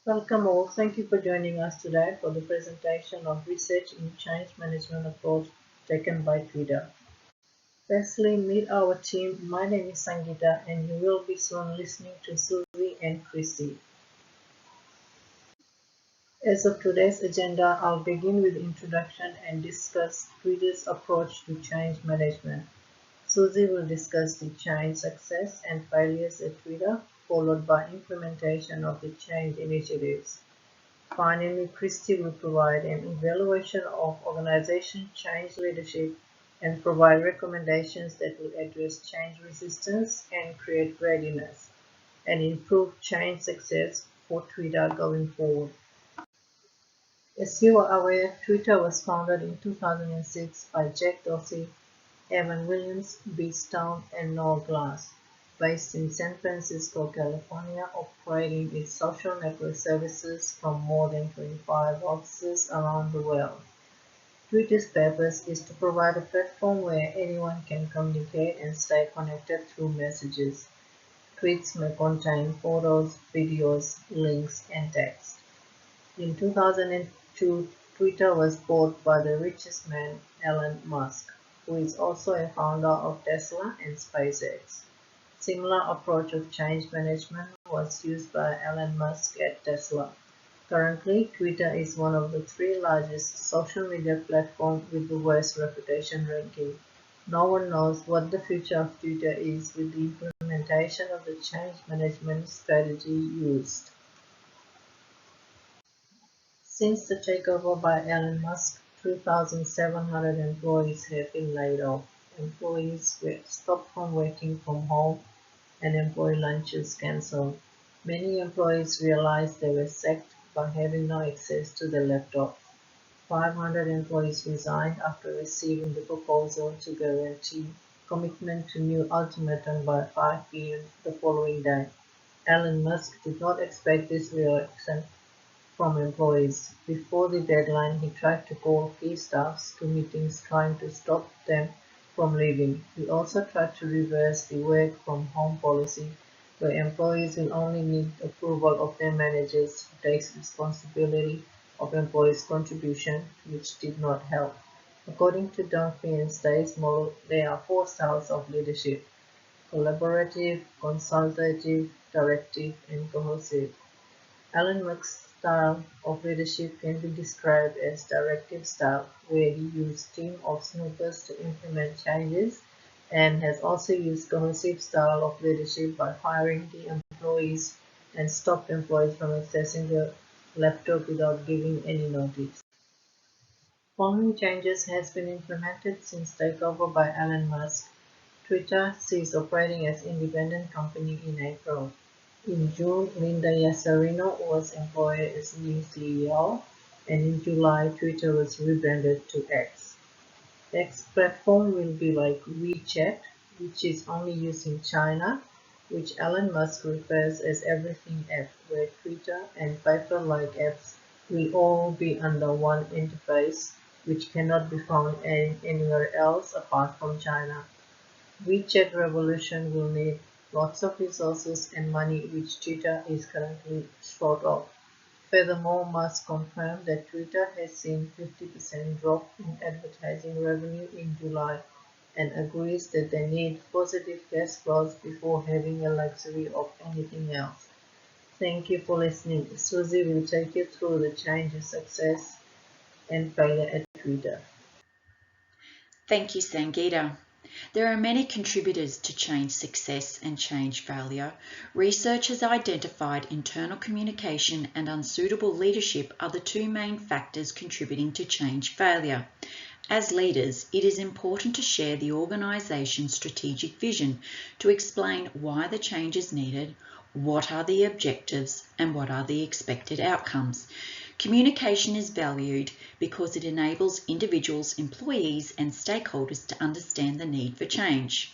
Welcome all. Thank you for joining us today for the presentation of research in change management approach taken by Twitter. Firstly, meet our team. My name is Sangeeta and you will be soon listening to Susie and Christy. As of today's agenda, I'll begin with introduction and discuss Twitter's approach to change management. Susie will discuss the change success and failures at Twitter, followed by implementation of the change initiatives. Finally, Christy will provide an evaluation of organization change leadership and provide recommendations that will address change resistance and create readiness and improve change success for Twitter going forward. As you are aware, Twitter was founded in 2006 by Jack Dorsey, Evan Williams, B. Stone, and Noel Glass, based in San Francisco, California, operating its social network services from more than 25 offices around the world. Twitter's purpose is to provide a platform where anyone can communicate and stay connected through messages. Tweets may contain photos, videos, links, and text. In 2002, Twitter was bought by the richest man, Elon Musk, who is also a founder of Tesla and SpaceX. Similar approach of change management was used by Elon Musk at Tesla. Currently, Twitter is one of the 3 largest social media platforms with the worst reputation ranking. No one knows what the future of Twitter is with the implementation of the change management strategy used. Since the takeover by Elon Musk, 3,700 employees have been laid off. Employees were stopped from working from home and employee lunches cancelled. Many employees realized they were sacked by having no access to their laptop. 500 employees resigned after receiving the proposal to guarantee commitment to new ultimatum by 5 p.m. the following day. Elon Musk did not expect this reaction from employees. Before the deadline, he tried to call key staffs to meetings trying to stop them from leaving. He also tried to reverse the work from home policy, where employees will only need approval of their managers who takes responsibility of employees' contribution, which did not help. According to Dunphy and Stay's model, there are 4 styles of leadership: collaborative, consultative, directive, and cohesive. Elon Musk's style of leadership can be described as directive style, where he used team of snoopers to implement changes, and has also used cohesive style of leadership by firing the employees and stop employees from accessing the laptop without giving any notice. Following changes has been implemented since takeover by Elon Musk. Twitter ceased operating as independent company in April. In June, Linda Yasarino was employed as new CEO, and in July, Twitter was rebranded to X. X platform will be like WeChat, which is only used in China, which Elon Musk refers as Everything app, where Twitter and paper-like apps will all be under one interface, which cannot be found anywhere else apart from China. WeChat revolution will need lots of resources and money which Twitter is currently short of. Furthermore, Musk confirmed that Twitter has seen 50% drop in advertising revenue in July and agrees that they need positive cash flows before having a luxury of anything else. Thank you for listening. Susie will take you through the changes, success, and failure at Twitter. Thank you, Sangeeta. There are many contributors to change success and change failure. Research has identified internal communication and unsuitable leadership are the 2 main factors contributing to change failure. As leaders, it is important to share the organisation's strategic vision to explain why the change is needed, what are the objectives, and what are the expected outcomes. Communication is valued because it enables individuals, employees, and stakeholders to understand the need for change.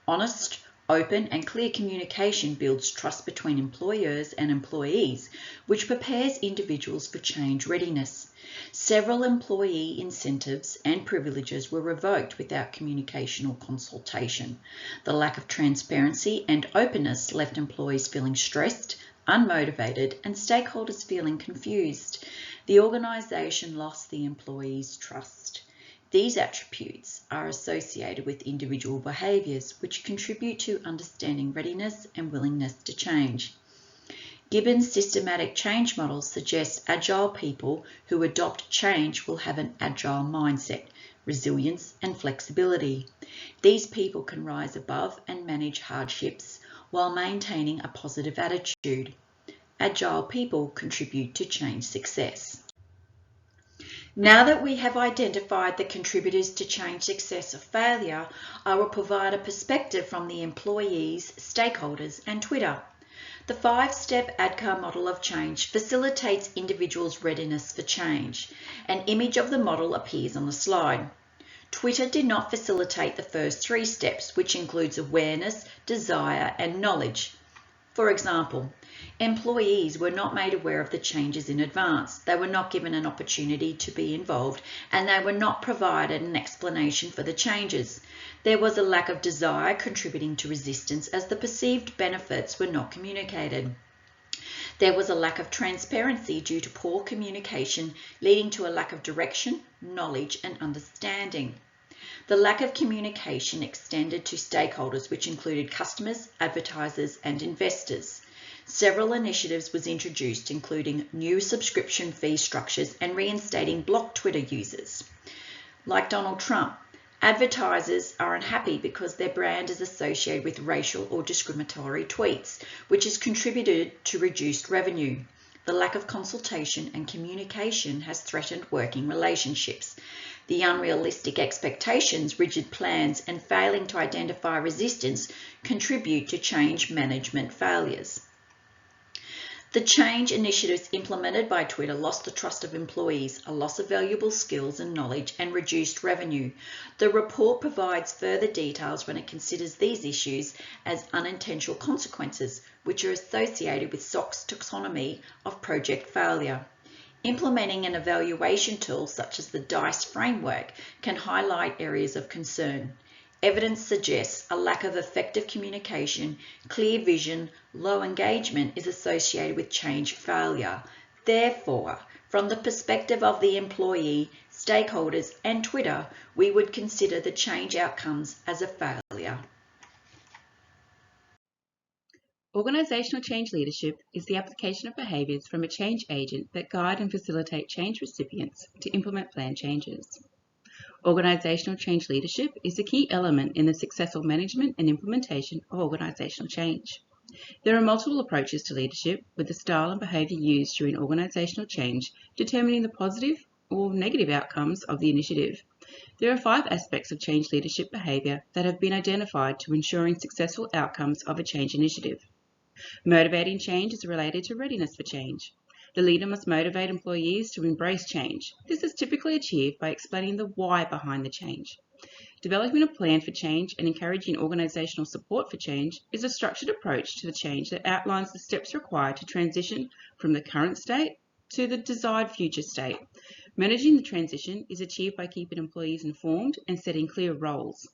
Honest, open, and clear communication builds trust between employers and employees, which prepares individuals for change readiness. Several employee incentives and privileges were revoked without communication or consultation. The lack of transparency and openness left employees feeling stressed, unmotivated, and stakeholders feeling confused. The organisation lost the employees' trust. These attributes are associated with individual behaviours, which contribute to understanding readiness and willingness to change. Gibbon's systematic change model suggests agile people who adopt change will have an agile mindset, resilience, and flexibility. These people can rise above and manage hardships while maintaining a positive attitude. Agile people contribute to change success. Now that we have identified the contributors to change success or failure, I will provide a perspective from the employees, stakeholders, and Twitter. The 5-step ADKAR model of change facilitates individuals' readiness for change. An image of the model appears on the slide. Twitter did not facilitate the first 3 steps, which includes awareness, desire, and knowledge. For example, employees were not made aware of the changes in advance. They were not given an opportunity to be involved, and they were not provided an explanation for the changes. There was a lack of desire contributing to resistance as the perceived benefits were not communicated. There was a lack of transparency due to poor communication, leading to a lack of direction, knowledge, and understanding. The lack of communication extended to stakeholders, which included customers, advertisers, and investors. Several initiatives was introduced, including new subscription fee structures and reinstating blocked Twitter users. Like Donald Trump, advertisers are unhappy because their brand is associated with racial or discriminatory tweets, which has contributed to reduced revenue. The lack of consultation and communication has threatened working relationships. The unrealistic expectations, rigid plans, and failing to identify resistance contribute to change management failures. The change initiatives implemented by Twitter lost the trust of employees, a loss of valuable skills and knowledge, and reduced revenue. The report provides further details when it considers these issues as unintentional consequences, which are associated with SOC's taxonomy of project failure. Implementing an evaluation tool such as the DICE framework can highlight areas of concern. Evidence suggests a lack of effective communication, clear vision, low engagement is associated with change failure. Therefore, from the perspective of the employee, stakeholders, and Twitter, we would consider the change outcomes as a failure. Organisational change leadership is the application of behaviours from a change agent that guide and facilitate change recipients to implement planned changes. Organisational change leadership is a key element in the successful management and implementation of organisational change. There are multiple approaches to leadership, with the style and behaviour used during organisational change determining the positive or negative outcomes of the initiative. There are 5 aspects of change leadership behaviour that have been identified to ensuring successful outcomes of a change initiative. Motivating change is related to readiness for change. The leader must motivate employees to embrace change. This is typically achieved by explaining the why behind the change. Developing a plan for change and encouraging organisational support for change is a structured approach to the change that outlines the steps required to transition from the current state to the desired future state. Managing the transition is achieved by keeping employees informed and setting clear roles.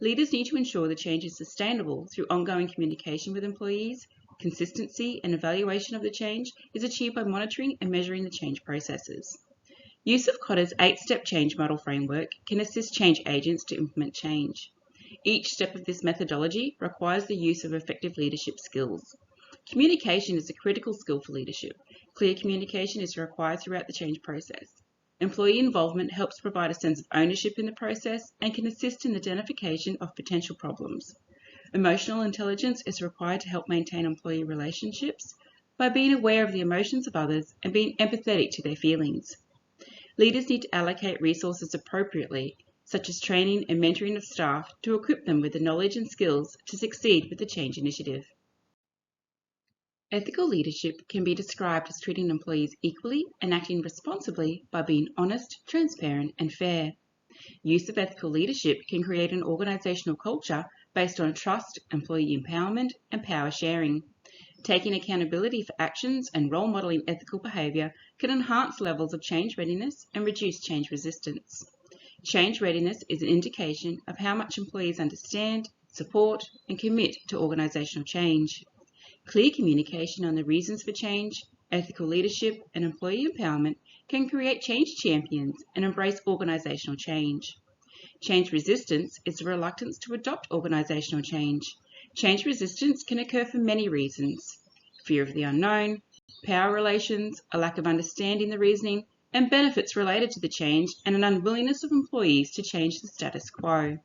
Leaders need to ensure the change is sustainable through ongoing communication with employees. Consistency and evaluation of the change is achieved by monitoring and measuring the change processes. Use of Kotter's 8-step change model framework can assist change agents to implement change. Each step of this methodology requires the use of effective leadership skills. Communication is a critical skill for leadership. Clear communication is required throughout the change process. Employee involvement helps provide a sense of ownership in the process and can assist in the identification of potential problems. Emotional intelligence is required to help maintain employee relationships by being aware of the emotions of others and being empathetic to their feelings. Leaders need to allocate resources appropriately, such as training and mentoring of staff, to equip them with the knowledge and skills to succeed with the change initiative. Ethical leadership can be described as treating employees equally and acting responsibly by being honest, transparent, and fair. Use of ethical leadership can create an organisational culture based on trust, employee empowerment, and power sharing. Taking accountability for actions and role modelling ethical behaviour can enhance levels of change readiness and reduce change resistance. Change readiness is an indication of how much employees understand, support, and commit to organisational change. Clear communication on the reasons for change, ethical leadership, and employee empowerment can create change champions and embrace organisational change. Change resistance is a reluctance to adopt organisational change. Change resistance can occur for many reasons: fear of the unknown, power relations, a lack of understanding the reasoning and benefits related to the change, and an unwillingness of employees to change the status quo.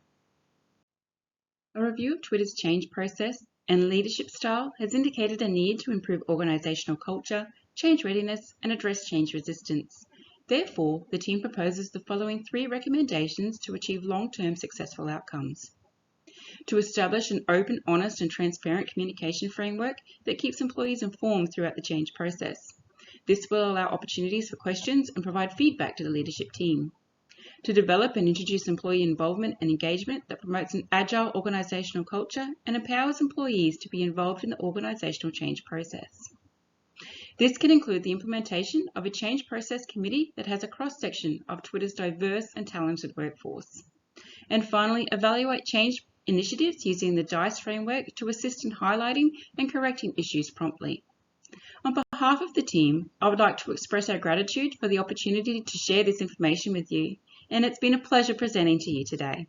A review of Twitter's change process and leadership style has indicated a need to improve organisational culture, change readiness, and address change resistance. Therefore, the team proposes the following 3 recommendations to achieve long-term successful outcomes. To establish an open, honest, and transparent communication framework that keeps employees informed throughout the change process. This will allow opportunities for questions and provide feedback to the leadership team. To develop and introduce employee involvement and engagement that promotes an agile organisational culture and empowers employees to be involved in the organisational change process. This can include the implementation of a change process committee that has a cross-section of Twitter's diverse and talented workforce. And finally, evaluate change initiatives using the DICE framework to assist in highlighting and correcting issues promptly. On behalf of the team, I would like to express our gratitude for the opportunity to share this information with you, and it's been a pleasure presenting to you today.